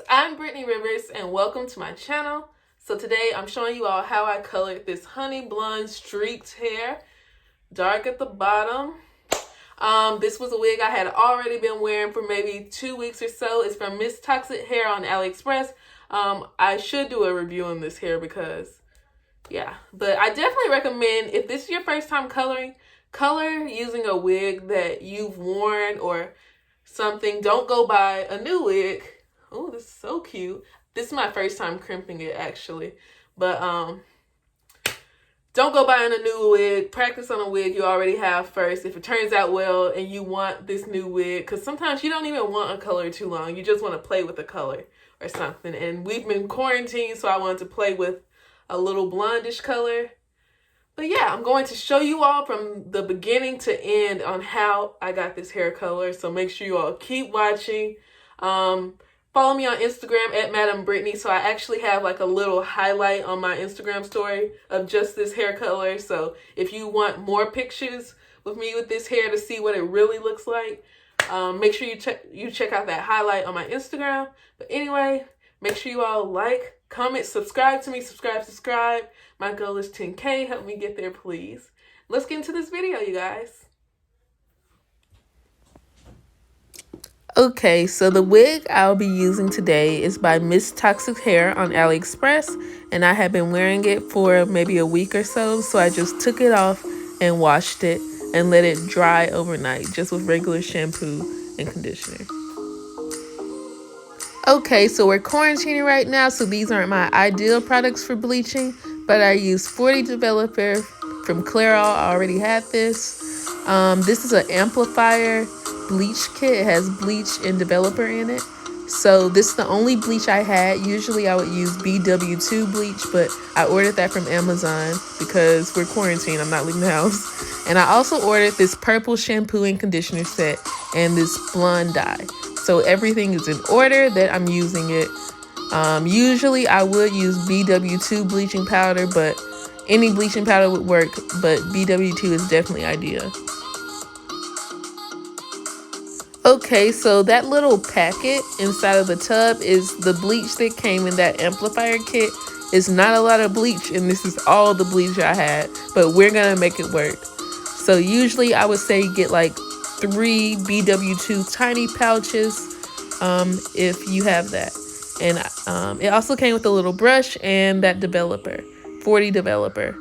I'm Brittany Rivers and welcome to my channel. So today I'm showing you all how I colored this honey blonde streaked hair, dark at the bottom. This was a wig I had already been wearing for maybe 2 weeks or so. It's from Miss Toxic Hair on AliExpress. I should do a review on this hair because, yeah. But I definitely recommend, if this is your first time coloring, color using a wig that you've worn or something. Don't go buy a new wig. Oh, this is so cute. This is my first time crimping it, actually. But don't go buying a new wig. Practice on a wig you already have first. If it turns out well and you want this new wig, because sometimes you don't even want a color too long. You just want to play with the color or something. And we've been quarantined, so I wanted to play with a little blondish color. But yeah, I'm going to show you all from the beginning to end on how I got this hair color. So make sure you all keep watching. Follow me on Instagram at Madam Brittany. So I actually have like a little highlight on my Instagram story of just this hair color. So if you want more pictures with me with this hair to see what it really looks like, make sure you check out that highlight on my Instagram. But anyway, make sure you all like, comment, subscribe to me. Subscribe. My goal is 10K. Help me get there, please. Let's get into this video, you guys. Okay, so the wig I'll be using today is by Miss Toxic Hair on AliExpress, and I have been wearing it for maybe a week or so I just took it off and washed it and let it dry overnight, just with regular shampoo and conditioner. Okay, so we're quarantining right now, so these aren't my ideal products for bleaching, but I use 40 Developer from Clairol. I already had this. This is an amplifier bleach kit. It has bleach and developer in it. So this is the only bleach I had. Usually I would use BW2 bleach, but I ordered that from Amazon because we're quarantined. I'm not leaving the house. And I also ordered this purple shampoo and conditioner set and this blonde dye. So everything is in order that I'm using it. Usually I would use BW2 bleaching powder, but any bleaching powder would work, but BW2 is definitely ideal. Okay, so that little packet inside of the tub is the bleach that came in that amplifier kit. It's not a lot of bleach, and this is all the bleach I had, but we're gonna make it work. So usually I would say get like 3 BW2 tiny pouches if you have that. And it also came with a little brush and that developer, 40 developer.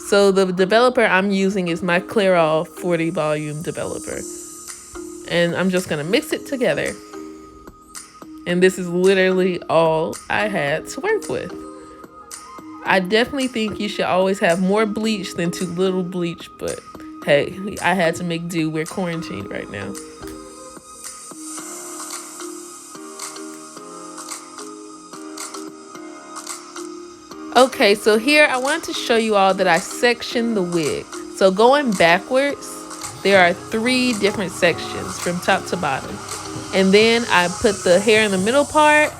So the developer I'm using is my Clairol 40 volume developer. And I'm just going to mix it together. And this is literally all I had to work with. I definitely think you should always have more bleach than too little bleach. But hey, I had to make do. We're quarantined right now. Okay, so here I wanted to show you all that I sectioned the wig. So going backwards, there are 3 different sections from top to bottom. And then I put the hair in the middle part.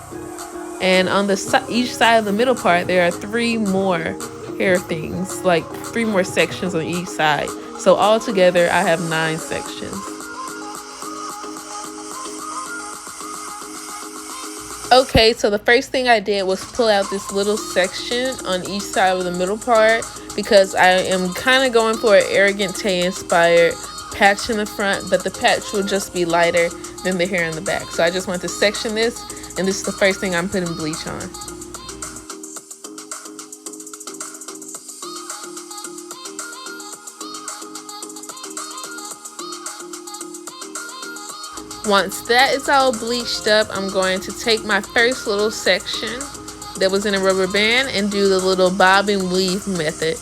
And on the each side of the middle part, there are 3 more hair things, like 3 more sections on each side. So altogether, I have 9 sections. Okay, so the first thing I did was pull out this little section on each side of the middle part because I am kind of going for an Arrogant Tay inspired patch in the front, but the patch will just be lighter than the hair in the back. So I just want to section this, and this is the first thing I'm putting bleach on. Once that is all bleached up, I'm going to take my first little section that was in a rubber band and do the little bob and weave method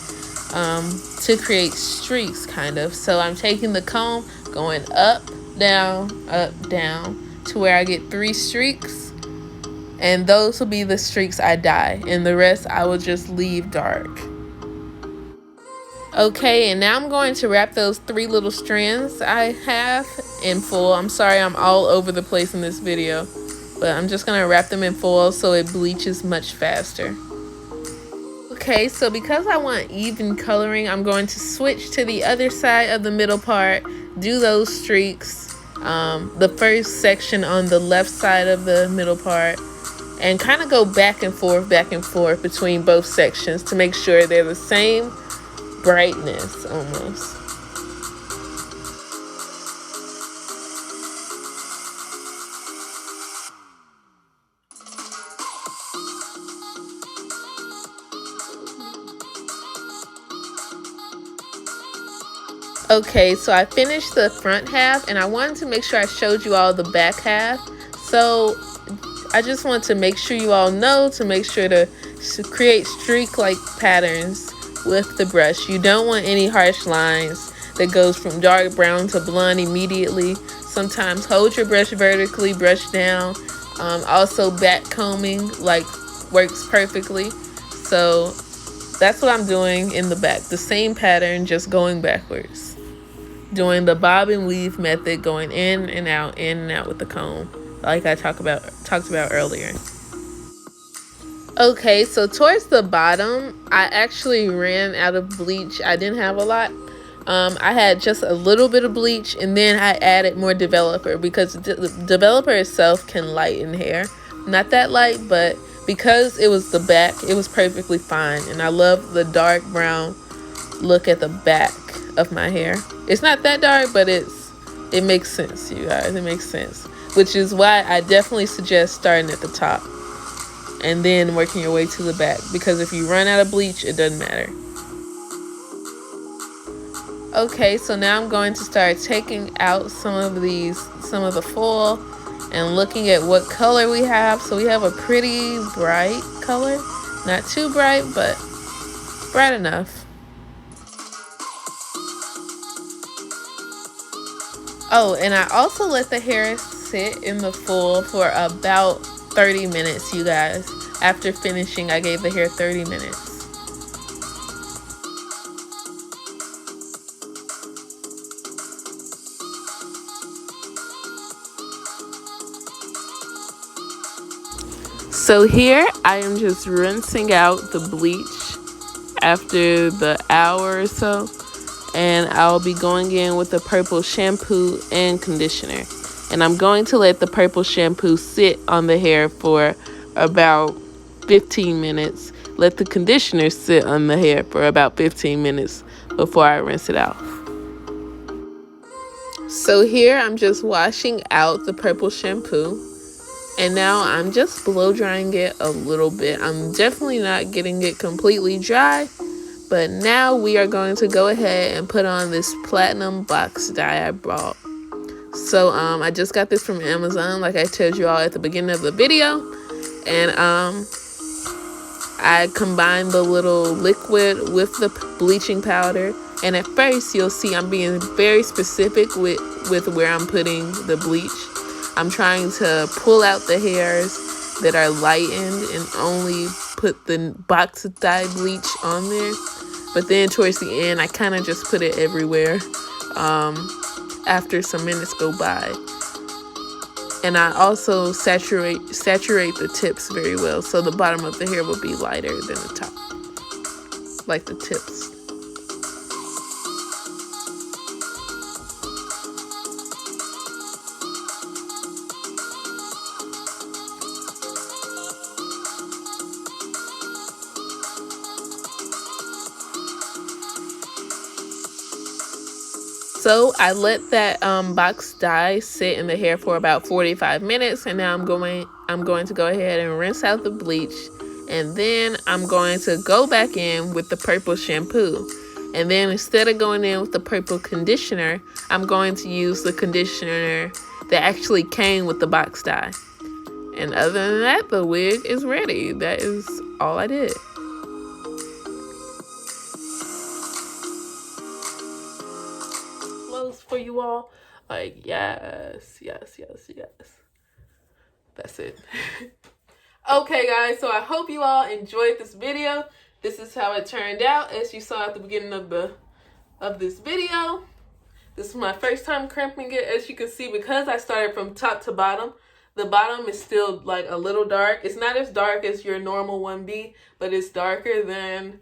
to create streaks, kind of. So I'm taking the comb, going up, down, to where I get 3 streaks. And those will be the streaks I dye. And the rest I will just leave dark. Okay, and now I'm going to wrap those 3 little strands I have in foil. I'm sorry I'm all over the place in this video, but I'm just going to wrap them in foil so it bleaches much faster. Okay, so because I want even coloring, I'm going to switch to the other side of the middle part, do those streaks, the first section on the left side of the middle part, and kind of go back and forth between both sections to make sure they're the same brightness almost. Okay, so I finished the front half and I wanted to make sure I showed you all the back half. So I just want to make sure you all know to make sure to create streak-like patterns with the brush. You don't want any harsh lines that goes from dark brown to blonde immediately. Sometimes hold your brush vertically, brush down. Also back combing works perfectly. So that's what I'm doing in the back. The same pattern, just going backwards. Doing the bob and weave method, going in and out with the comb, like I talked about earlier. Okay, so towards the bottom, I actually ran out of bleach. I didn't have a lot. I had just a little bit of bleach, and then I added more developer because the developer itself can lighten hair. Not that light, but because it was the back, it was perfectly fine. And I love the dark brown look at the back of my hair. It's not that dark, but it makes sense, you guys. It makes sense, which is why I definitely suggest starting at the top and then working your way to the back, because if you run out of bleach, it doesn't matter. Okay, so now I'm going to start taking out some of the foil and looking at what color we have. So we have a pretty bright color, not too bright, but bright enough. Oh, and I also let the hair sit in the foil for about 30 minutes, you guys. After finishing, I gave the hair 30 minutes. So here I am just rinsing out the bleach after the hour or so. And I'll be going in with the purple shampoo and conditioner. And I'm going to let the purple shampoo sit on the hair for about 15 minutes. Let the conditioner sit on the hair for about 15 minutes before I rinse it off. So here I'm just washing out the purple shampoo. And now I'm just blow drying it a little bit. I'm definitely not getting it completely dry. But now we are going to go ahead and put on this platinum box dye I bought. So I just got this from Amazon, like I told you all at the beginning of the video. And I combined the little liquid with the bleaching powder. And at first you'll see I'm being very specific with where I'm putting the bleach. I'm trying to pull out the hairs that are lightened and only put the box dye bleach on there. But then towards the end, I kind of just put it everywhere after some minutes go by. And I also saturate the tips very well, so the bottom of the hair will be lighter than the top, like the tips. So I let that box dye sit in the hair for about 45 minutes, and now I'm going to go ahead and rinse out the bleach, and then I'm going to go back in with the purple shampoo. And then instead of going in with the purple conditioner, I'm going to use the conditioner that actually came with the box dye. And other than that, the wig is ready. That is all I did. For you all, like, yes. That's it. Okay, guys, so I hope you all enjoyed this video. This is how it turned out, as you saw at the beginning of this video. This is my first time crimping it. As you can see, because I started from top to bottom, the bottom is still like a little dark. It's not as dark as your normal 1B, but it's darker than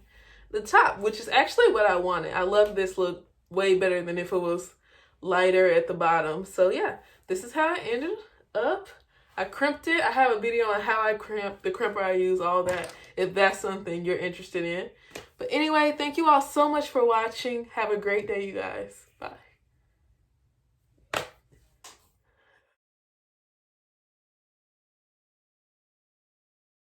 the top, which is actually what I wanted. I love this look way better than if it was lighter at the bottom. So yeah, this is how it ended up. I crimped it. I have a video on how I crimp, the crimper I use, all that, if that's something you're interested in. But anyway, thank you all so much for watching. Have a great day, you guys. Bye.